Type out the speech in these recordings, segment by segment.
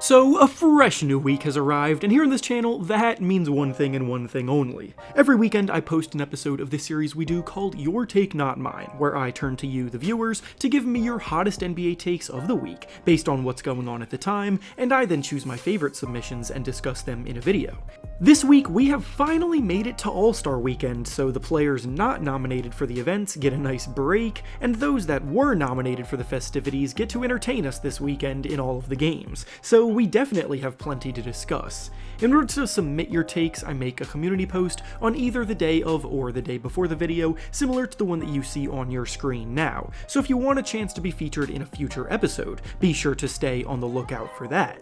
So, a fresh new week has arrived, and here on this channel, that means one thing and one thing only. Every weekend, I post an episode of this series we do called Your Take Not Mine, where I turn to you, the viewers, to give me your hottest NBA takes of the week, based on what's going on at the time, and I then choose my favorite submissions and discuss them in a video. This week, we have finally made it to All-Star Weekend, so the players not nominated for the events get a nice break, and those that were nominated for the festivities get to entertain us this weekend in all of the games. So we definitely have plenty to discuss. In order to submit your takes, I make a community post on either the day of or the day before the video, similar to the one that you see on your screen now. So if you want a chance to be featured in a future episode, be sure to stay on the lookout for that.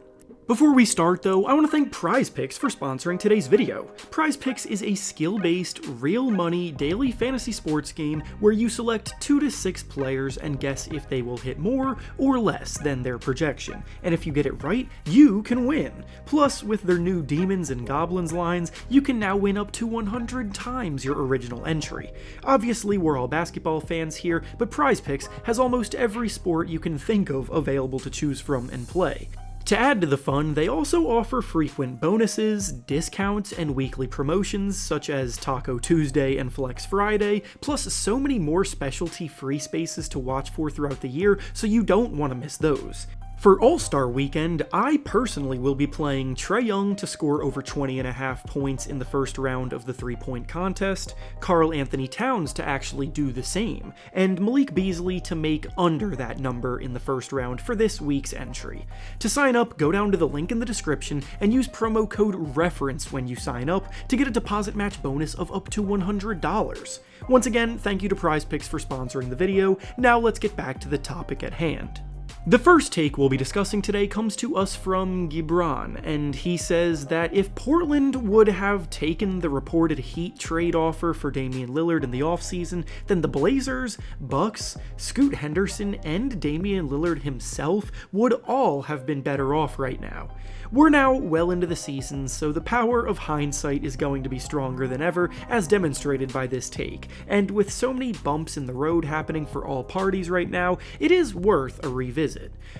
Before we start though, I want to thank PrizePicks for sponsoring today's video. PrizePicks is a skill-based, real money, daily fantasy sports game where you select 2 to 6 players and guess if they will hit more or less than their projection. And if you get it right, you can win. Plus, with their new Demons and Goblins lines, you can now win up to 100 times your original entry. Obviously, we're all basketball fans here, but PrizePicks has almost every sport you can think of available to choose from and play. To add to the fun, they also offer frequent bonuses, discounts, and weekly promotions such as Taco Tuesday and Flex Friday, plus so many more specialty free spaces to watch for throughout the year, so you don't want to miss those. For All-Star Weekend, I personally will be playing Trae Young to score over 20.5 points in the first round of the 3-point contest, Karl Anthony Towns to actually do the same, and Malik Beasley to make under that number in the first round for this week's entry. To sign up, go down to the link in the description and use promo code REFERENCE when you sign up to get a deposit match bonus of up to $100. Once again, thank you to PrizePicks for sponsoring the video. Now let's get back to the topic at hand. The first take we'll be discussing today comes to us from Gibran, and he says that if Portland would have taken the reported Heat trade offer for Damian Lillard in the offseason, then the Blazers, Bucks, Scoot Henderson, and Damian Lillard himself would all have been better off right now. We're now well into the season, so the power of hindsight is going to be stronger than ever, as demonstrated by this take, and with so many bumps in the road happening for all parties right now, it is worth a revisit.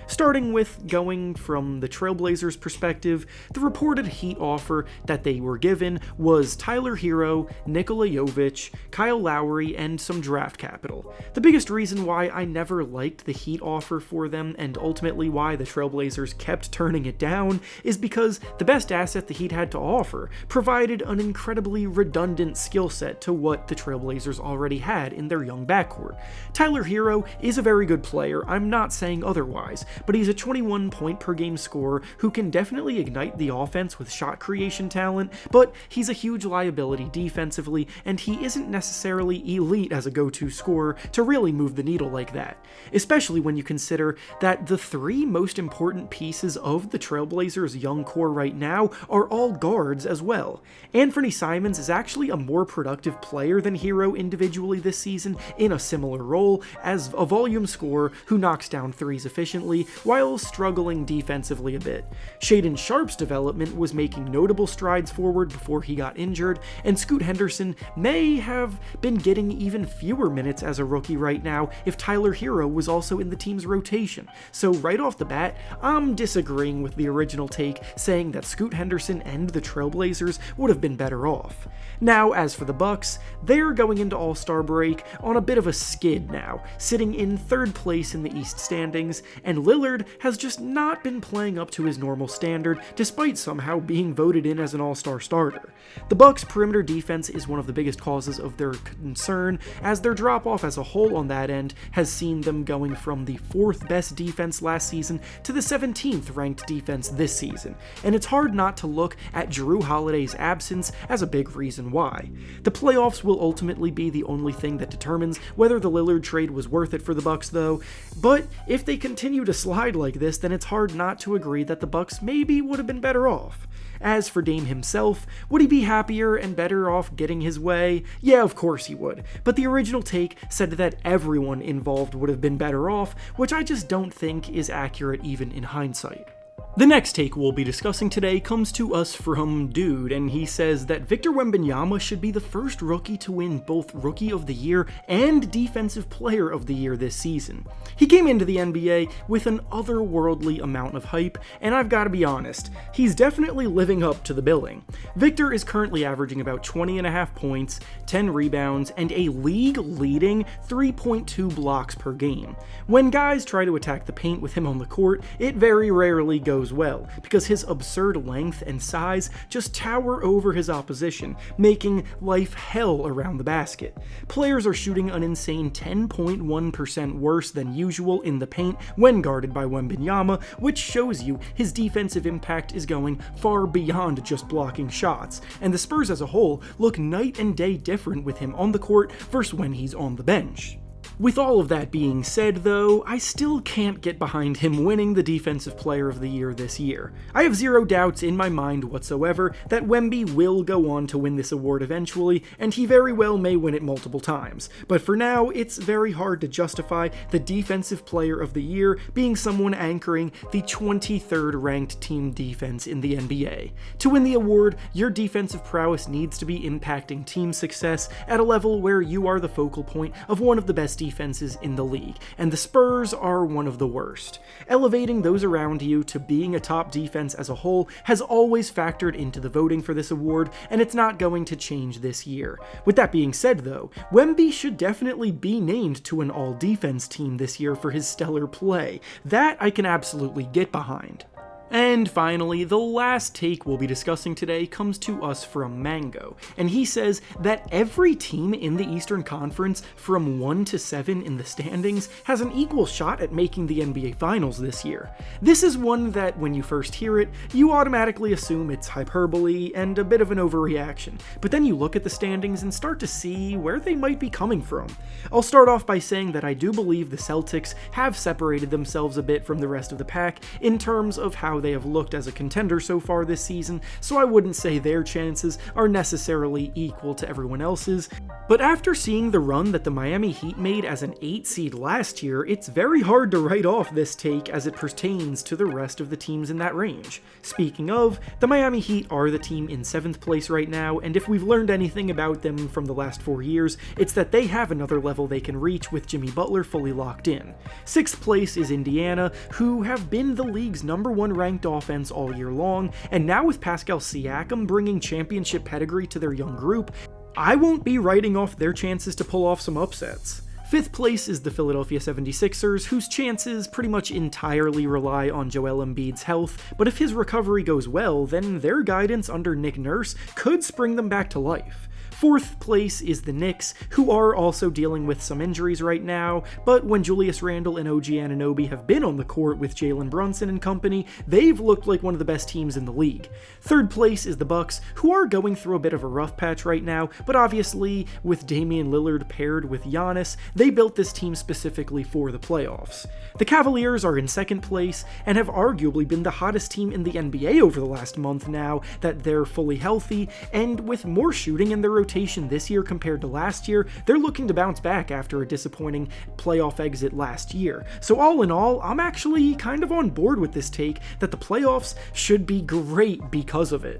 Starting with going from the Trailblazers' perspective, the reported Heat offer that they were given was Tyler Hero, Nikola Jovic, Kyle Lowry, and some draft capital. The biggest reason why I never liked the Heat offer for them, and ultimately why the Trailblazers kept turning it down, is because the best asset the Heat had to offer provided an incredibly redundant skill set to what the Trailblazers already had in their young backcourt. Tyler Hero is a very good player, I'm not saying otherwise, but he's a 21 point per game scorer who can definitely ignite the offense with shot creation talent, but he's a huge liability defensively, and he isn't necessarily elite as a go-to scorer to really move the needle like that, especially when you consider that the 3 most important pieces of the Trailblazers' young core right now are all guards as well. Anthony Simons is actually a more productive player than Hero individually this season in a similar role as a volume scorer who knocks down threes efficiently while struggling defensively a bit. Shaedon Sharpe's development was making notable strides forward before he got injured, and Scoot Henderson may have been getting even fewer minutes as a rookie right now if Tyler Hero was also in the team's rotation. So right off the bat, I'm disagreeing with the original take saying that Scoot Henderson and the Trailblazers would have been better off. Now, as for the Bucks, they're going into All-Star break on a bit of a skid now, sitting in 3rd place in the East standings, and Lillard has just not been playing up to his normal standard despite somehow being voted in as an All-Star starter. The Bucks' perimeter defense is one of the biggest causes of their concern, as their drop-off as a whole on that end has seen them going from the 4th best defense last season to the 17th ranked defense this season, and it's hard not to look at Jrue Holiday's absence as a big reason why. The playoffs will ultimately be the only thing that determines whether the Lillard trade was worth it for the Bucks though, but if they continue to slide like this, then it's hard not to agree that the Bucks maybe would have been better off. As for Dame himself, would he be happier and better off getting his way? Yeah, of course he would, but the original take said that everyone involved would have been better off, which I just don't think is accurate even in hindsight. The next take we'll be discussing today comes to us from Dude, and he says that Victor Wembanyama should be the first rookie to win both Rookie of the Year and Defensive Player of the Year this season. He came into the NBA with an otherworldly amount of hype, and I've got to be honest, he's definitely living up to the billing. Victor is currently averaging about 20.5 points, 10 rebounds, and a league-leading 3.2 blocks per game. When guys try to attack the paint with him on the court, it very rarely goes well, because his absurd length and size just tower over his opposition, making life hell around the basket. Players are shooting an insane 10.1% worse than usual in the paint when guarded by Wembanyama, which shows you his defensive impact is going far beyond just blocking shots, and the Spurs as a whole look night and day different with him on the court versus when he's on the bench. With all of that being said, though, I still can't get behind him winning the Defensive Player of the Year this year. I have zero doubts in my mind whatsoever that Wemby will go on to win this award eventually, and he very well may win it multiple times. But for now, it's very hard to justify the Defensive Player of the Year being someone anchoring the 23rd ranked team defense in the NBA. To win the award, your defensive prowess needs to be impacting team success at a level where you are the focal point of one of the best defenses in the league, and the Spurs are one of the worst. Elevating those around you to being a top defense as a whole has always factored into the voting for this award, and it's not going to change this year. With that being said, though, Wemby should definitely be named to an all-defense team this year for his stellar play. That I can absolutely get behind. And finally, the last take we'll be discussing today comes to us from Mango, and he says that every team in the Eastern Conference from 1 to 7 in the standings has an equal shot at making the NBA Finals this year. This is one that, when you first hear it, you automatically assume it's hyperbole and a bit of an overreaction, but then you look at the standings and start to see where they might be coming from. I'll start off by saying that I do believe the Celtics have separated themselves a bit from the rest of the pack in terms of how they have looked as a contender so far this season, so I wouldn't say their chances are necessarily equal to everyone else's. But after seeing the run that the Miami Heat made as an 8 seed last year, it's very hard to write off this take as it pertains to the rest of the teams in that range. Speaking of, the Miami Heat are the team in 7th place right now, and if we've learned anything about them from the last 4 years, it's that they have another level they can reach with Jimmy Butler fully locked in. 6th place is Indiana, who have been the league's #1 ranked offense all year long, and now with Pascal Siakam bringing championship pedigree to their young group, I won't be writing off their chances to pull off some upsets. 5th place is the Philadelphia 76ers, whose chances pretty much entirely rely on Joel Embiid's health, but if his recovery goes well, then their guidance under Nick Nurse could spring them back to life. 4th place is the Knicks, who are also dealing with some injuries right now, but when Julius Randle and OG Anunoby have been on the court with Jalen Brunson and company, they've looked like one of the best teams in the league. 3rd place is the Bucks, who are going through a bit of a rough patch right now, but obviously, with Damian Lillard paired with Giannis, they built this team specifically for the playoffs. The Cavaliers are in 2nd place, and have arguably been the hottest team in the NBA over the last month now that they're fully healthy, and with more shooting in their rotation this year compared to last year, they're looking to bounce back after a disappointing playoff exit last year. So all in all, I'm actually kind of on board with this take that the playoffs should be great because of it.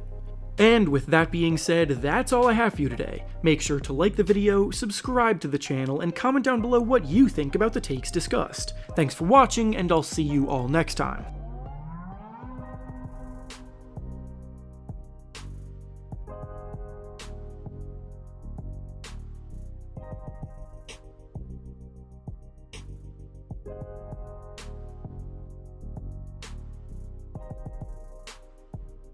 And with that being said, that's all I have for you today. Make sure to like the video, subscribe to the channel, and comment down below what you think about the takes discussed. Thanks for watching, and I'll see you all next time.